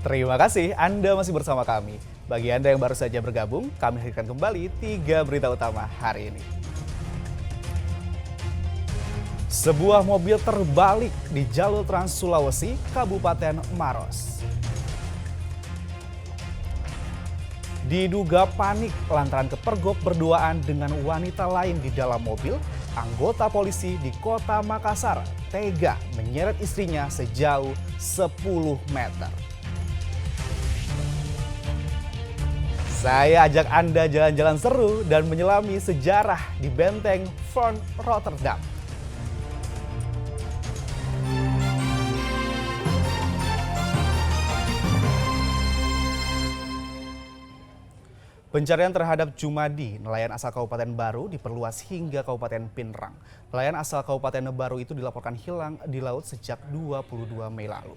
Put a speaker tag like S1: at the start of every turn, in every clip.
S1: Terima kasih Anda masih bersama kami. Bagi Anda yang baru saja bergabung, kami hadirkan kembali 3 berita utama hari ini. Sebuah mobil terbalik di jalur Trans Sulawesi, Kabupaten Maros. Diduga panik lantaran kepergok berduaan dengan wanita lain di dalam mobil, anggota polisi di Kota Makassar tega menyeret istrinya sejauh 10 meter. Saya ajak Anda jalan-jalan seru dan menyelami sejarah di Benteng Van Rotterdam. Pencarian terhadap Jumadi, nelayan asal Kabupaten Baru, diperluas hingga Kabupaten Pinrang. Nelayan asal Kabupaten Baru itu dilaporkan hilang di laut sejak 22 Mei lalu.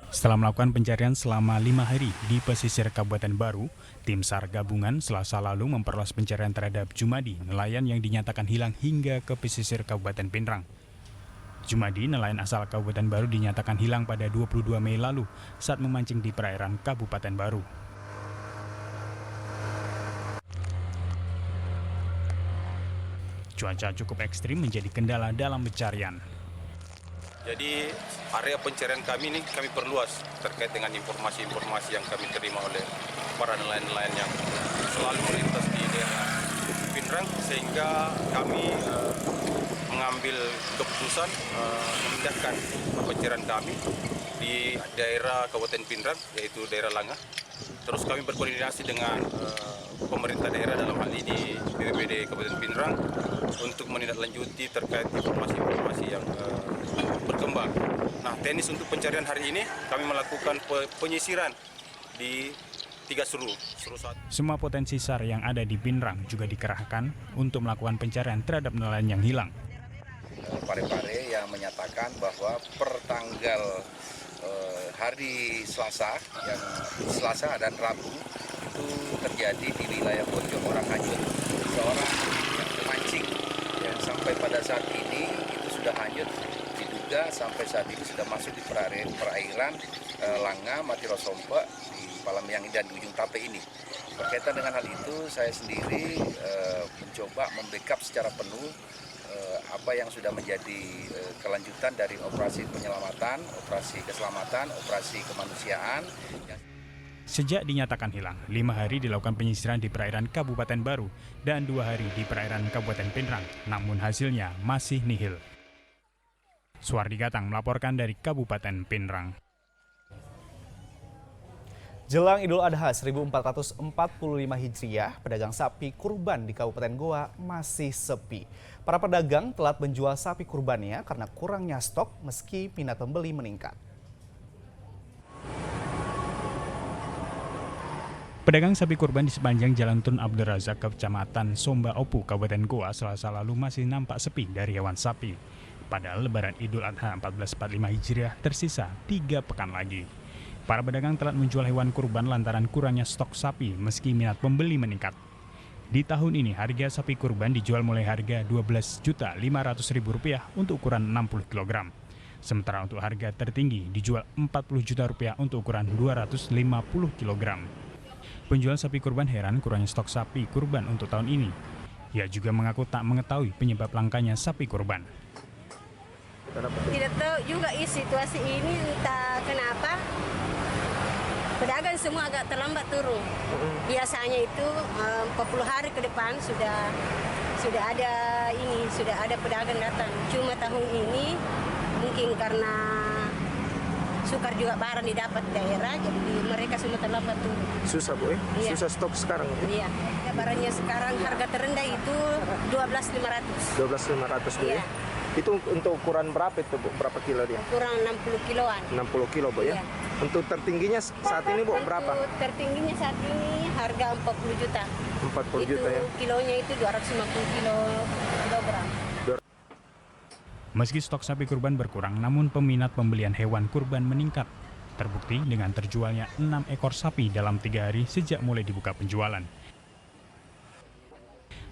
S2: Setelah melakukan pencarian selama 5 hari di pesisir Kabupaten Baru, tim SAR gabungan Selasa lalu memperluas pencarian terhadap Jumadi, nelayan yang dinyatakan hilang hingga ke pesisir Kabupaten Pinrang. Jumadi, nelayan asal Kabupaten Baru dinyatakan hilang pada 22 Mei lalu saat memancing di perairan Kabupaten Baru. Cuaca cukup ekstrim menjadi kendala dalam pencarian.
S3: Jadi area pencarian kami ini kami perluas terkait dengan informasi-informasi yang kami terima oleh para nelayan-nelayan yang selalu melintas di daerah Pinrang, sehingga kami mengambil keputusan memindahkan pencarian kami di daerah Kabupaten Pinrang, yaitu daerah Langah. Terus kami berkoordinasi dengan pemerintah daerah, dalam hal ini BPBD Kabupaten Pinrang, untuk menindaklanjuti terkait informasi-informasi yang berkembang. Nah, teknis untuk pencarian hari ini kami melakukan penyisiran di 3 seru.
S2: Semua potensi SAR yang ada di Pinrang juga dikerahkan untuk melakukan pencarian terhadap nelayan yang hilang.
S4: Pare-pare yang menyatakan bahwa per tanggal hari Selasa dan Rabu itu terjadi di wilayah Bojong Orang Hanyut, seorang yang memancing yang sampai pada saat ini itu sudah hanyut, diduga sampai saat ini sudah masuk di perairan Langah, Matirosompe, di Palembang dan di ujung Tape ini. Berkaitan dengan hal itu, saya sendiri mencoba membackup secara penuh apa yang sudah menjadi kelanjutan dari operasi penyelamatan, operasi keselamatan, operasi kemanusiaan.
S2: Sejak dinyatakan hilang, 5 hari dilakukan penyisiran di perairan Kabupaten Baru dan 2 hari di perairan Kabupaten Pinrang, namun hasilnya masih nihil. Suwardi Gatang melaporkan dari Kabupaten Pinrang.
S1: Jelang Idul Adha 1445 Hijriah, pedagang sapi kurban di Kabupaten Goa masih sepi. Para pedagang telat menjual sapi kurbannya karena kurangnya stok meski minat pembeli meningkat.
S2: Pedagang sapi kurban di sepanjang Jalan Tun Abdul Razak, Kecamatan Somba Opu, Kabupaten Goa, Selasa lalu masih nampak sepi dari hewan sapi. Padahal Lebaran Idul Adha 1445 Hijriah tersisa 3 pekan lagi. Para pedagang telat menjual hewan kurban lantaran kurangnya stok sapi meski minat pembeli meningkat. Di tahun ini harga sapi kurban dijual mulai harga Rp12.500.000 untuk ukuran 60 kg. Sementara untuk harga tertinggi dijual Rp40 juta untuk ukuran 250 kg. Penjual sapi kurban heran kurangnya stok sapi kurban untuk tahun ini. Ia juga mengaku tak mengetahui penyebab langkanya sapi kurban.
S5: Tidak tahu juga situasi ini, entah kenapa pedagang semua agak terlambat turun. Biasanya itu 40 hari ke depan sudah ada pedagang datang. Cuma tahun ini mungkin karena sukar juga barang didapat daerah, jadi mereka semua terlambat turun.
S6: Susah Bu,
S5: Iya.
S6: Susah stok sekarang.
S5: Iya. Barangnya sekarang harga terendah itu 12.500.
S6: 12.500 Bu.
S5: Iya.
S6: Itu untuk ukuran berapa itu Bu? Berapa kilo dia?
S5: Kurang 60 kiloan.
S6: 60 kilo Bu ya.
S5: Iya.
S6: Untuk tertingginya saat ini Bu berapa?
S5: Untuk tertingginya saat ini harga 40 juta.
S6: 40
S5: itu
S6: juta ya.
S5: Kilonya itu 250 kilogram.
S2: Meski stok sapi kurban berkurang, namun peminat pembelian hewan kurban meningkat. Terbukti dengan terjualnya 6 ekor sapi dalam 3 hari sejak mulai dibuka penjualan.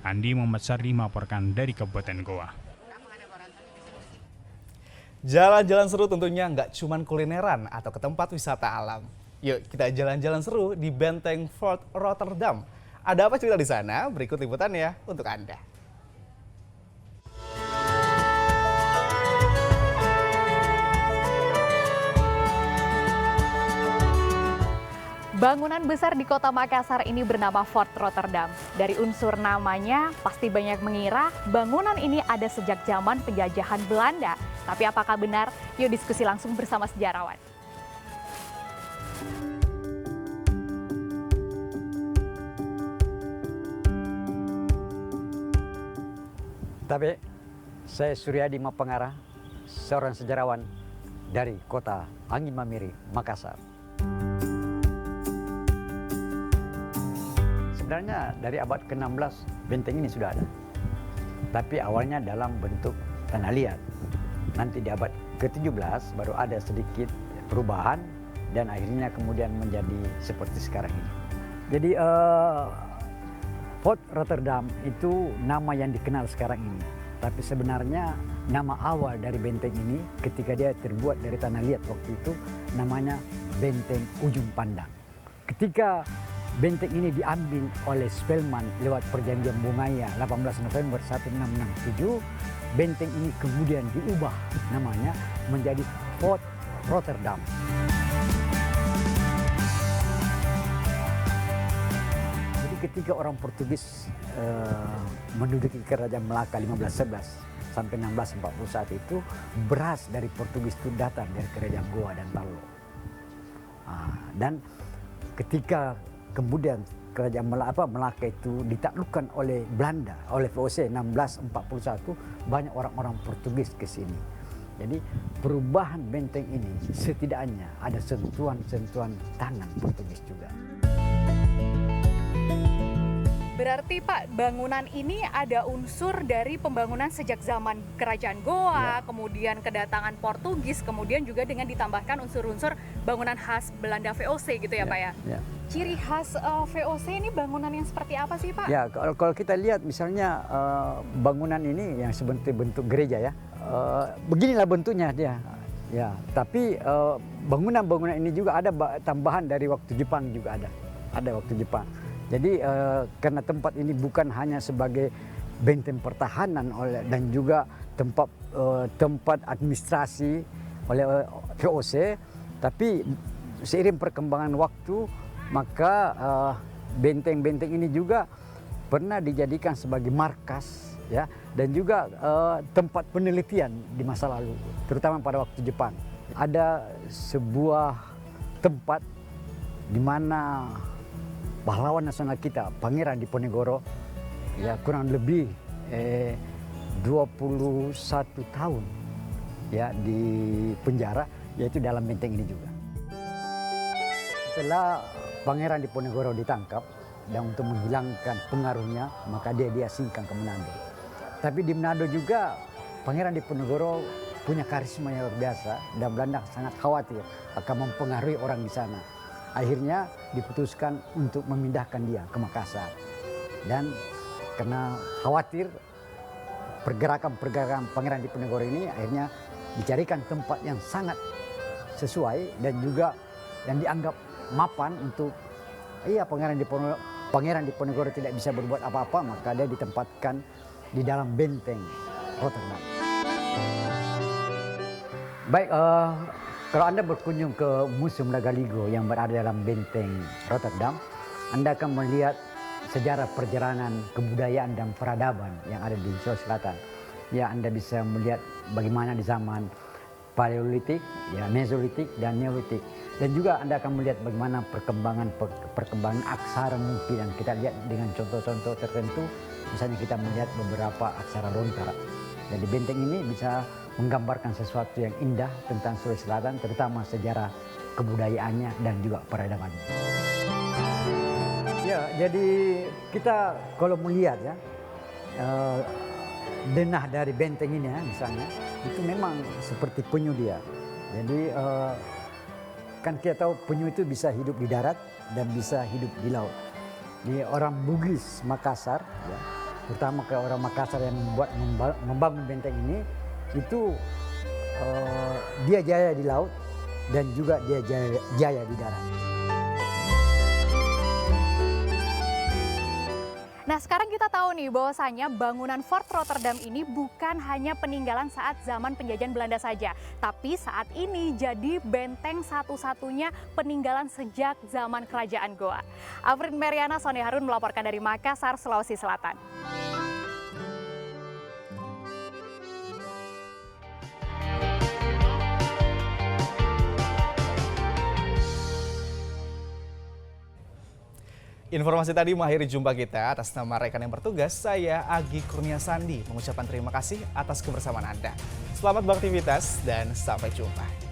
S2: Andi Muhammad Sardi melaporkan dari Kabupaten Goa.
S1: Jalan-jalan seru tentunya nggak cuman kulineran atau ke tempat wisata alam. Yuk kita jalan-jalan seru di Benteng Fort Rotterdam. Ada apa cerita di sana? Berikut liputannya untuk Anda.
S7: Bangunan besar di kota Makassar ini bernama Fort Rotterdam. Dari unsur namanya, pasti banyak mengira bangunan ini ada sejak zaman penjajahan Belanda. Tapi apakah benar? Yuk diskusi langsung bersama sejarawan.
S8: Tapi saya Suryadi Mapangara, seorang sejarawan dari kota Angin Mamiri, Makassar. Sebenarnya dari abad ke-16 benteng ini sudah ada. Tapi awalnya dalam bentuk tanah liat. Nanti di abad ke-17 baru ada sedikit perubahan dan akhirnya kemudian menjadi seperti sekarang ini. Jadi Fort Rotterdam itu nama yang dikenal sekarang ini. Tapi sebenarnya nama awal dari benteng ini ketika dia terbuat dari tanah liat waktu itu namanya Benteng Ujung Pandang. Ketika benteng ini diambil oleh Spelman lewat perjanjian Bungaya 18 November 1667. Benteng ini kemudian diubah namanya menjadi Fort Rotterdam. Jadi ketika orang Portugis menduduki kerajaan Melaka 1511 sampai 1641 itu beras dari Portugis itu datang dari kerajaan Goa dan Talo. Dan ketika kemudian kerajaan Melaka itu ditaklukkan oleh Belanda, oleh VOC 1641, banyak orang-orang Portugis ke sini. Jadi perubahan benteng ini setidaknya ada sentuhan-sentuhan tangan Portugis juga.
S7: Berarti Pak, bangunan ini ada unsur dari pembangunan sejak zaman kerajaan Goa, kemudian kedatangan Portugis, kemudian juga dengan ditambahkan unsur-unsur bangunan khas Belanda VOC gitu ya Pak ya?
S8: Ya.
S7: Ciri khas VOC ini bangunan yang seperti apa sih Pak?
S8: Ya, kalau kita lihat misalnya bangunan ini yang sebenarnya bentuk gereja ya, beginilah bentuknya dia. Ya, tapi bangunan-bangunan ini juga ada tambahan dari waktu Jepang juga ada waktu Jepang. Jadi karena tempat ini bukan hanya sebagai benteng pertahanan dan juga tempat administrasi oleh VOC, tapi seiring perkembangan waktu maka benteng-benteng ini juga pernah dijadikan sebagai markas ya, dan juga tempat penelitian di masa lalu, terutama pada waktu Jepang. Ada sebuah tempat di mana pahlawan nasional kita, Pangeran Diponegoro, ya kurang lebih 21 tahun ya di penjara, yaitu dalam benteng ini juga. Setelah Pangeran Diponegoro ditangkap dan untuk menghilangkan pengaruhnya, maka dia diasingkan ke Manado. Tapi di Manado juga Pangeran Diponegoro punya karisma yang luar biasa dan Belanda sangat khawatir akan mempengaruhi orang di sana. Akhirnya diputuskan untuk memindahkan dia ke Makassar. Dan karena khawatir pergerakan Pangeran Diponegoro ini, akhirnya dicarikan tempat yang sangat sesuai dan juga yang dianggap mapan untuk Pangeran Diponegoro tidak bisa berbuat apa-apa, maka dia ditempatkan di dalam benteng Rotterdam. Baik, kalau Anda berkunjung ke Museum Lagaligo yang berada dalam benteng Rotterdam, Anda akan melihat sejarah perjalanan kebudayaan dan peradaban yang ada di Sulawesi Selatan. Ya, Anda bisa melihat bagaimana di zaman Paleolitik, ya, Mesolitik, dan Neolitik. Dan juga Anda akan melihat bagaimana perkembangan aksara mungkin yang kita lihat dengan contoh-contoh tertentu. Misalnya kita melihat beberapa aksara lontar. Jadi benteng ini bisa menggambarkan sesuatu yang indah tentang Sulawesi Selatan, terutama sejarah kebudayaannya dan juga peradabannya. Ya, jadi kita kalau melihat ya, denah dari benteng ini ya, misalnya, itu memang seperti penyu dia. Jadi kan kita tahu penyu itu bisa hidup di darat dan bisa hidup di laut. Di orang Bugis Makassar, ya, terutama ke orang Makassar yang membangun benteng ini, itu dia jaya di laut dan juga dia jaya di darat.
S7: Nah, sekarang kita tahu nih bahwasanya bangunan Fort Rotterdam ini bukan hanya peninggalan saat zaman penjajahan Belanda saja, tapi saat ini jadi benteng satu-satunya peninggalan sejak zaman Kerajaan Goa. Afrin Meriana, Sony Harun melaporkan dari Makassar, Sulawesi Selatan.
S1: Informasi tadi mengakhiri jumpa kita. Atas nama rekan yang bertugas, saya Agi Kurnia Sandi mengucapkan terima kasih atas kebersamaan Anda. Selamat beraktivitas dan sampai jumpa.